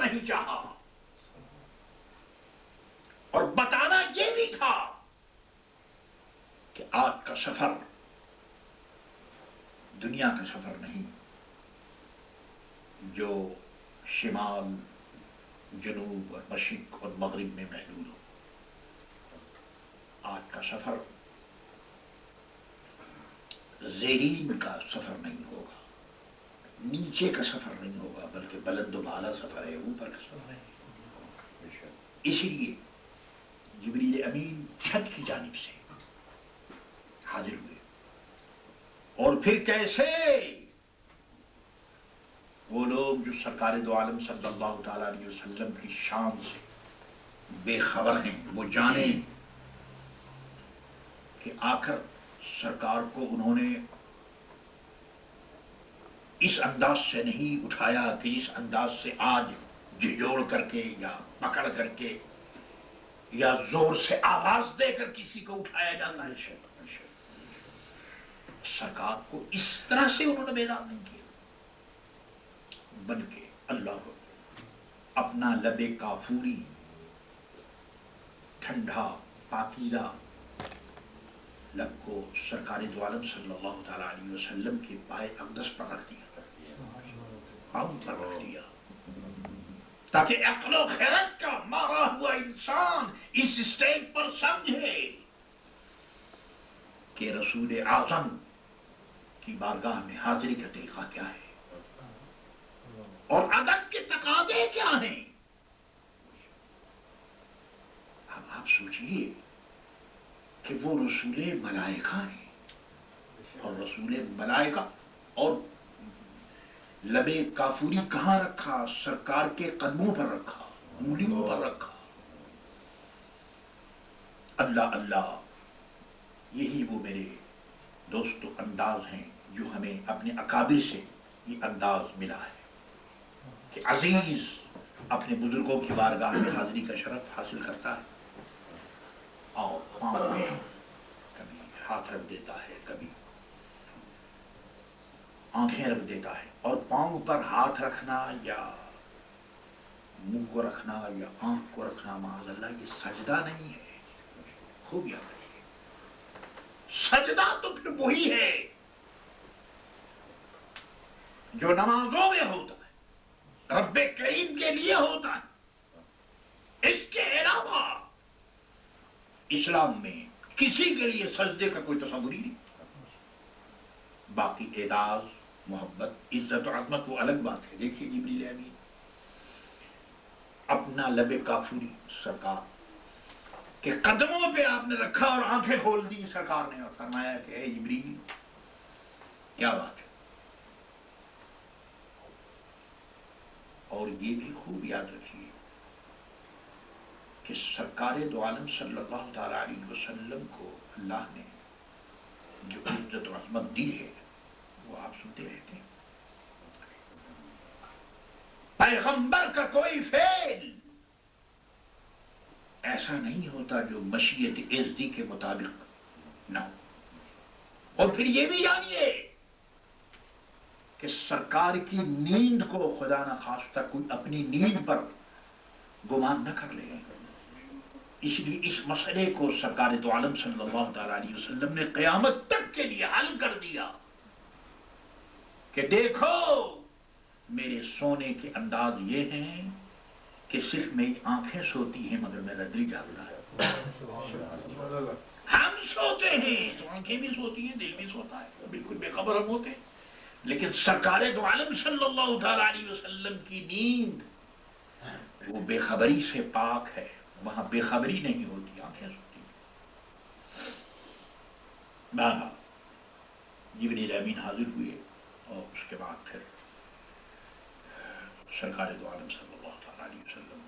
نہیں چاہا، اور بتانا یہ بھی تھا کہ آج کا سفر دنیا کا سفر نہیں جو شمال، جنوب اور مشرق اور مغرب میں محدود ہو۔ آج کا سفر زیرین کا سفر نہیں ہوگا، نیچے کا سفر نہیں ہوگا، بلکہ بلند و بالا سفر ہے، اوپر کا سفر ہے۔ اس لیے جبریل امین چھت کی جانب سے حاضر ہوئے، اور پھر کیسے وہ لوگ جو سرکار دو عالم صلی اللہ تعالی علیہ وسلم کی شان سے بے خبر ہیں، وہ جانیں کہ آخر سرکار کو انہوں نے اس انداز سے نہیں اٹھایا کہ اس انداز سے آج جھجوڑ کر کے یا پکڑ کر کے یا زور سے آواز دے کر کسی کو اٹھایا جاتا ہے۔ سرکار کو اس طرح سے انہوں نے بیدار نہیں کیا، بلکہ اللہ کو اپنا لب کافوری، ٹھنڈا پاکیزہ لب کو سرکار دو عالم صلی اللہ تعالی علیہ وسلم کے پائے اقدس پر رکھ دیا، پاؤں پر رکھ دیا، تاکہ عقل و خیرت کا مارا ہوا انسان اس اسٹیج پر سمجھے کہ رسول اعظم کی بارگاہ میں حاضری کا طریقہ کیا ہے اور ادب کے تقاضے کیا ہیں۔ اب آپ سوچئے کہ وہ رسول ملائکہ ہیں، اور رسول ملائکہ، اور لب کافوری کہاں رکھا؟ سرکار کے قدموں پر رکھا، انگلیوں پر رکھا۔ اللہ اللہ، یہی وہ میرے دوستو انداز ہیں جو ہمیں اپنے اکابر سے یہ انداز ملا ہے کہ عزیز اپنے بزرگوں کی بارگاہ میں حاضری کا شرف حاصل کرتا ہے، اور پاؤں میں کبھی ہاتھ رکھ دیتا ہے، کبھی آنکھیں رکھ دیتا ہے، اور پاؤں پر ہاتھ رکھنا یا منہ کو رکھنا یا آنکھ کو رکھنا معاذ اللہ یہ سجدہ نہیں ہے۔ خوب یاد رکھیے، سجدہ تو پھر وہی ہے جو نمازوں میں ہوتا ہے، رب کریم کے لیے ہوتا ہے۔ اس کے علاوہ اسلام میں کسی کے لیے سجدے کا کوئی تصور ہی نہیں۔ باقی اعزاز، محبت، عزت اور عظمت وہ الگ بات ہے۔ دیکھیے جبریل امین اپنا لب کافوری سرکار کہ قدموں پہ آپ نے رکھا اور آنکھیں کھول دی سرکار نے، اور فرمایا کہ اے جبریل کیا بات ہے۔ اور یہ بھی خوب یاد رکھیے کہ سرکار دو عالم صلی اللہ تعالی علیہ وسلم کو اللہ نے جو عزت و عظمت دی ہے وہ آپ سنتے رہتے ہیں۔ پیغمبر کا کوئی فعل ایسا نہیں ہوتا جو مشیت عزتی کے مطابق نہ ہو۔ اور پھر یہ بھی جانیے کہ سرکار کی نیند کو خدا نہ خواستہ کوئی اپنی نیند پر گمان نہ کر لے۔ اس لیے اس مسئلے کو سرکار دو عالم صلی اللہ تعالی علیہ وسلم نے قیامت تک کے لیے حل کر دیا کہ دیکھو میرے سونے کے انداز یہ ہیں کہ صرف میری آنکھیں سوتی ہیں مگر میرا دل جاگتا ہے۔ ہم سوتے ہیں تو آنکھیں بھی سوتی ہیں، دل بھی سوتا ہے، بالکل بے خبر ہم ہوتے ہیں، لیکن سرکار دو عالم صلی اللہ تعالی علیہ وسلم کی نیند وہ بے خبری سے پاک ہے، وہاں بے خبری نہیں ہوتی، آنکھیں سوتی ہیں۔ بہرحال جبریل امین حاضر ہوئے، اور اس کے بعد پھر سرکار دو عالم صلی اللہ تعالی علیہ وسلم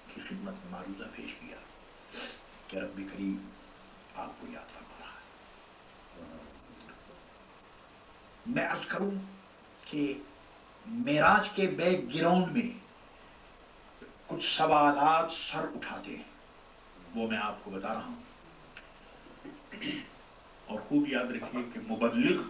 کی خدمت میں معروضہ پیش کیا کہ رب کریم آپ کو یاد فرما رہا ہے۔ میں عرض کروں کہ معراج کے بیک گراؤنڈ میں کچھ سوالات سر اٹھاتے ہیں، وہ میں آپ کو بتا رہا ہوں، اور خوب یاد رکھیے کہ مبلغ